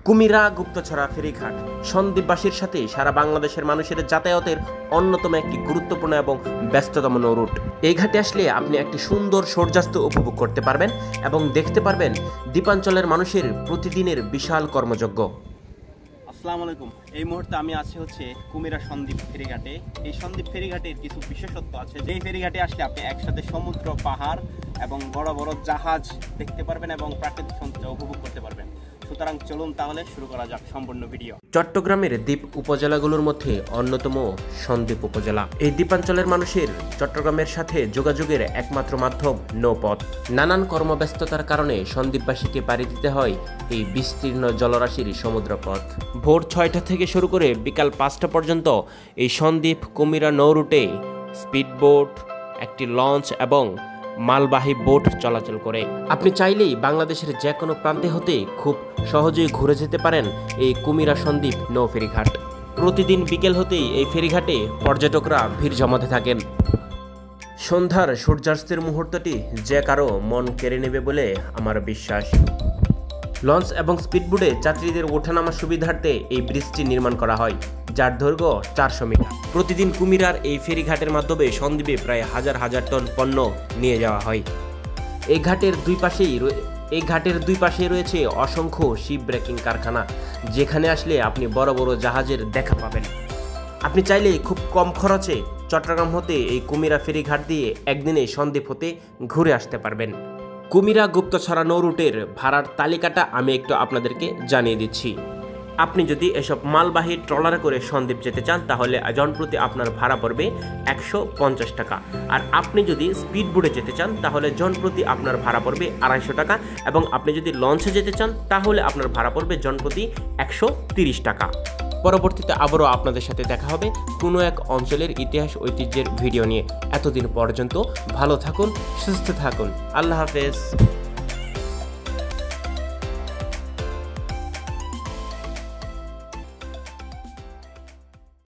কুমিরা গুপ্তছড়া ফেরিঘাট সন্দ্বীপবাসীর সাথে সারা বাংলাদেশের মানুষের যাতায়াতের অন্যতম একটি গুরুত্বপূর্ণ এবং ব্যস্ততম নৌরুট। এই ঘাটে আসলে আপনি একটি সুন্দর সূর্যাস্ত উপভোগ করতে পারবেন এবং দেখতে পারবেন দ্বীপাঞ্চলের মানুষের প্রতিদিনের বিশাল কর্মযজ্ঞ। আসসালামু আলাইকুম। এই মুহূর্তে আমি আছি কুমিরা সন্দ্বীপ ফেরিঘাটে। এই সন্দ্বীপ ফেরিঘাটের কিছু বিশেষত্ব আছে। যেই ফেরিঘাটে আসলে আপনি একসাথে সমুদ্র, পাহাড় এবং বড় বড় জাহাজ দেখতে পারবেন এবং প্রাকৃতিক সৌন্দর্য উপভোগ করতে পারবেন। সুতরাং চলুন তাহলে শুরু করা যাক সম্পূর্ণ ভিডিও। চট্টগ্রামের দ্বীপ উপজেলাগুলোর মধ্যে অন্যতম সন্দ্বীপ উপজেলা। এই দ্বীপাঞ্চলের মানুষের চট্টগ্রামের সাথে যোগাযোগের একমাত্র মাধ্যম নৌপথ। নানান কর্মব্যস্ততার কারণে সন্দ্বীপবাসীকে পাড়ি দিতে হয় এই বিস্তীর্ণ জলরাশির সমুদ্রপথ। ভোর 6টা থেকে শুরু করে বিকাল 5টা পর্যন্ত এই সন্দ্বীপ কুমিরা নৌরুটে স্পিডবোট, একটি লঞ্চ এবং মালবাহী বোট চলাচল করে। আপনি চাইলেই বাংলাদেশের যে কোনো প্রান্তে হতে খুব সহজেই ঘুরে যেতে পারেন এই কুমিরা সন্দ্বীপ নৌ ফেরিঘাট। প্রতিদিন বিকেল হতেই এই ফেরিঘাটে পর্যটকরা ভিড় জমাতে থাকেন। সন্ধ্যার সূর্যাস্তের মুহূর্তটি যে কারো মন কেড়ে নেবে বলে আমার বিশ্বাস। লঞ্চ এবং স্পিডবোটে যাত্রীদের ওঠানামা সুবিধার্থে এই ব্রিজটি নির্মাণ করা হয়, যার দৈর্ঘ্য 400 মিটার। প্রতিদিন কুমিরার এই ফেরিঘাটের মাধ্যমে সন্দ্বীপে প্রায় হাজার হাজার টন পণ্য নিয়ে যাওয়া হয়। এই ঘাটের দুই পাশেই রয়েছে অসংখ্য শিপ ব্রেকিং কারখানা, যেখানে আসলে আপনি বড় বড় জাহাজের দেখা পাবেন। আপনি চাইলে খুব কম খরচে চট্টগ্রাম হতে এই কুমিরা ফেরিঘাট দিয়ে একদিনে সন্দ্বীপ হতে ঘুরে আসতে পারবেন। কুমিরা গুপ্তছড়া নৌরুটের ভাড়ার তালিকাটা আমি একটু আপনাদেরকে জানিয়ে দিচ্ছি। আপনি যদি এসব মালবাহী ট্রলারে করে সন্দ্বীপ যেতে চান তাহলে জনপ্রতি আপনার ভাড়া পড়বে 150 টাকা। আর আপনি যদি স্পিডবোটে যেতে চান তাহলে জনপ্রতি আপনার ভাড়া পড়বে 250 টাকা। এবং আপনি যদি লঞ্চে যেতে চান তাহলে আপনার ভাড়া পড়বে জনপ্রতি 130 টাকা। পরবর্তীতে আবারও আপনাদের সাথে দেখা হবে কোনো এক অঞ্চলের ইতিহাস ঐতিহ্যের ভিডিও নিয়ে। এতদিন পর্যন্ত ভালো থাকুন, সুস্থ থাকুন। আল্লাহ হাফেজ।